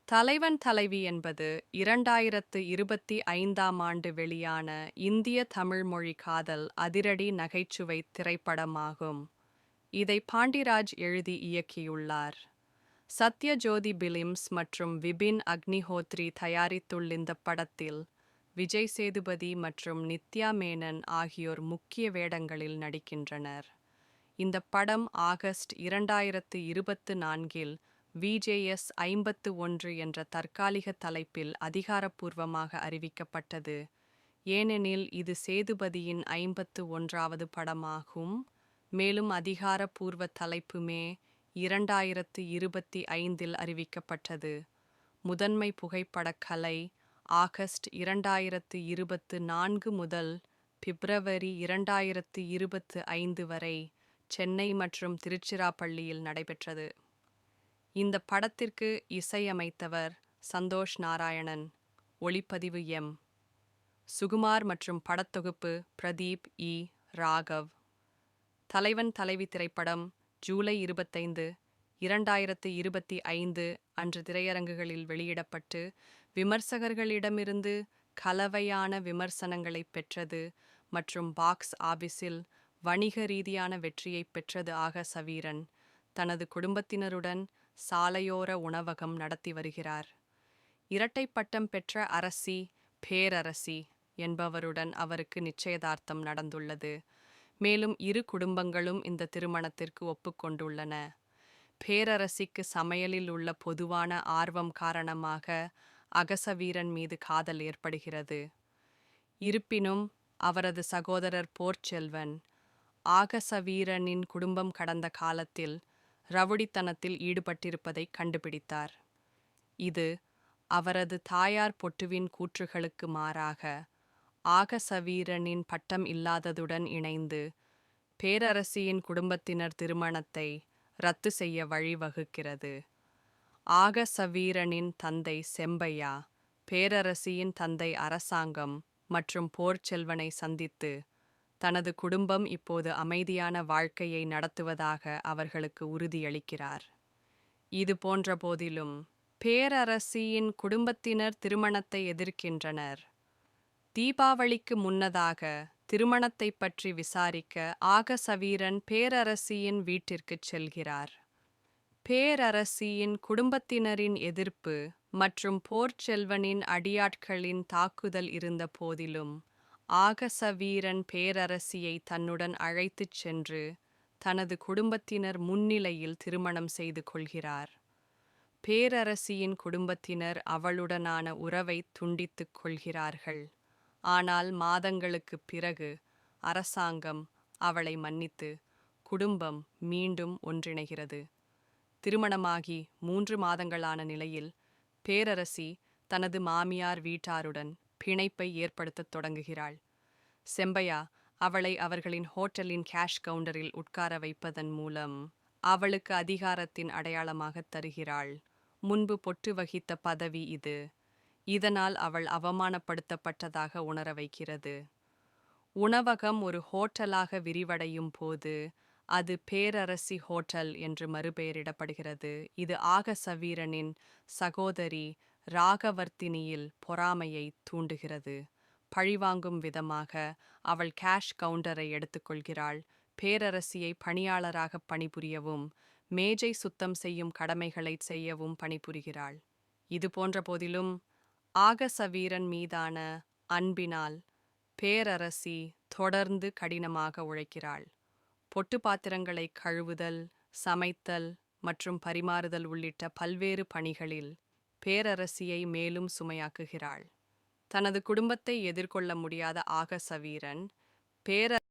தலைவன் தலைவி என்பது 2025ஆம் ஆண்டு வெளியான இந்திய தமிழ் மொழி காதல் அதிரடி நகைச்சுவை திரைப்படமாகும். இதை பாண்டிராஜ் எழுதி இயக்கியுள்ளார். சத்யஜோதி பிலிம்ஸ் மற்றும் விபின் அக்னிஹோத்ரி தயாரித்துள்ள இந்த படத்தில் விஜய் சேதுபதி மற்றும் நித்யா மேனன் ஆகியோர் முக்கிய வேடங்களில் நடிக்கின்றனர். இந்த படம் ஆகஸ்ட் 2024இல் VJS 51 என்ற தற்காலிக தலைப்பில் அதிகாரப்பூர்வமாக அறிவிக்கப்பட்டது. ஏனெனில் இது சேதுபதியின் 51வது படமாகும். மேலும் அதிகாரப்பூர்வ தலைப்பு மே 2025இல் அறிவிக்கப்பட்டது. முதன்மை புகைப்படக் கலை ஆகஸ்ட் 2024 முதல் பிப்ரவரி 2025 வரை சென்னை மற்றும் திருச்சிராப்பள்ளியில் நடைபெற்றது. இந்த படத்திற்கு இசையமைத்தவர் சந்தோஷ் நாராயணன், ஒளிப்பதிவு எம். சுகுமார் மற்றும் படத்தொகுப்பு பிரதீப் இ. ராகவ். தலைவன் தலைவி திரைப்படம் ஜூலை 25, 2025 அன்று திரையரங்குகளில் வெளியிடப்பட்டு விமர்சகர்களிடமிருந்து கலவையான விமர்சனங்களை பெற்றது மற்றும் பாக்ஸ் ஆபிஸில் வணிக ரீதியான வெற்றியை பெற்றது. சவீரன் தனது குடும்பத்தினருடன் சாலையோர உணவகம் நடத்தி வருகிறார். இரட்டை பட்டம் பெற்ற அரசி பேரரசி என்பவருடன் அவருக்கு நிச்சயதார்த்தம் நடந்துள்ளது. மேலும் இரு குடும்பங்களும் இந்த திருமணத்திற்கு ஒப்புக்கொண்டுள்ளன. பேரரசிக்கு சமையலில் உள்ள பொதுவான ஆர்வம் காரணமாக அகசவீரன் மீது காதல் ஏற்படுகிறது. இருப்பினும் அவரது சகோதரர் போர்ச்செல்வன் ஆகசவீரனின் குடும்பம் கடந்த காலத்தில் ரவுடித்தனத்தில் ஈடுபட்டிருப்பதை கண்டுபிடித்தார். இது அவரது தாயார் பொட்டுவின் கூற்றுகளுக்கு மாறாக ஆகசவீரனின் பட்டம் இல்லாததுடன் இணைந்து பேரரசியின் குடும்பத்தினர் திருமணத்தை ரத்து செய்ய வழிவகுக்கிறது. ஆகசவீரனின் தந்தை செம்பையா பேரரசியின் தந்தை அரசாங்கம் மற்றும் போர்ச்செல்வனை சந்தித்து தனது குடும்பம் இப்போது அமைதியான வாழ்க்கையை நடத்துவதாக அவர்களுக்கு உறுதியளிக்கிறார். இது போன்ற போதிலும் பேரரசியின் குடும்பத்தினர் திருமணத்தை எதிர்க்கின்றனர். தீபாவளிக்கு முன்னதாக திருமணத்தை பற்றி விசாரிக்க ஆகசவீரன் பேரரசியின் வீட்டிற்கு செல்கிறார். பேரரசியின் குடும்பத்தினரின் எதிர்ப்பு மற்றும் போர்ச்செல்வனின் அடியாட்களின் தாக்குதல் இருந்த போதிலும் ஆகசவீரன் பேரரசியை தன்னுடன் அழைத்துச் சென்று தனது குடும்பத்தினர் முன்னிலையில் திருமணம் செய்து கொள்கிறார். பேரரசியின் குடும்பத்தினர் அவளுடனான உறவை துண்டித்துக் கொள்கிறார்கள். ஆனால் மாதங்களுக்குப் பிறகு அரசாங்கம் அவளை மன்னித்து குடும்பம் மீண்டும் ஒன்றிணைகிறது. திருமணமாகி 3 மாதங்களான நிலையில் பேரரசி தனது மாமியார் வீட்டாருடன் பிணைப்பை ஏற்படுத்தத் தொடங்குகிறாள். செம்பையா அவளை அவர்களின் ஹோட்டலின் கேஷ் கவுண்டரில் உட்கார வைப்பதன் மூலம் அவளுக்கு அதிகாரத்தின் அடையாளமாகத் தருகிறாள். முன்பு பொட்டு வகித்த பதவி இது. இதனால் அவள் அவமானப்படுத்தப்பட்டதாக உணர வைக்கிறது. உணவகம் ஒரு ஹோட்டலாக விரிவடையும் போது அது பேரரசி ஹோட்டல் என்று மறுபெயரிடப்படுகிறது. இது ஆகசவீரனின் சகோதரி ராகவர்த்தினியில் பொறாமையை தூண்டுகிறது. பழிவாங்கும் விதமாக அவள் கேஷ் கவுண்டரை எடுத்துக்கொள்கிறாள். பேரரசியை பணியாளராக பணிபுரியவும் மேஜை சுத்தம் செய்யும் கடமைகளை செய்யவும் பணிபுரிகிறாள். இது போன்ற போதிலும் ஆகசவீரன் மீதான அன்பினால் பேரரசி தொடர்ந்து கடினமாக உழைக்கிறாள். பொட்டு பாத்திரங்களை கழுவுதல், சமைத்தல் மற்றும் பரிமாறுதல் உள்ளிட்ட பல்வேறு பணிகளில் பேரரசியை மேலும் சுமையாக்குகிறாள். தனது குடும்பத்தை எதிர்கொள்ள முடியாத ஆகசவீரன்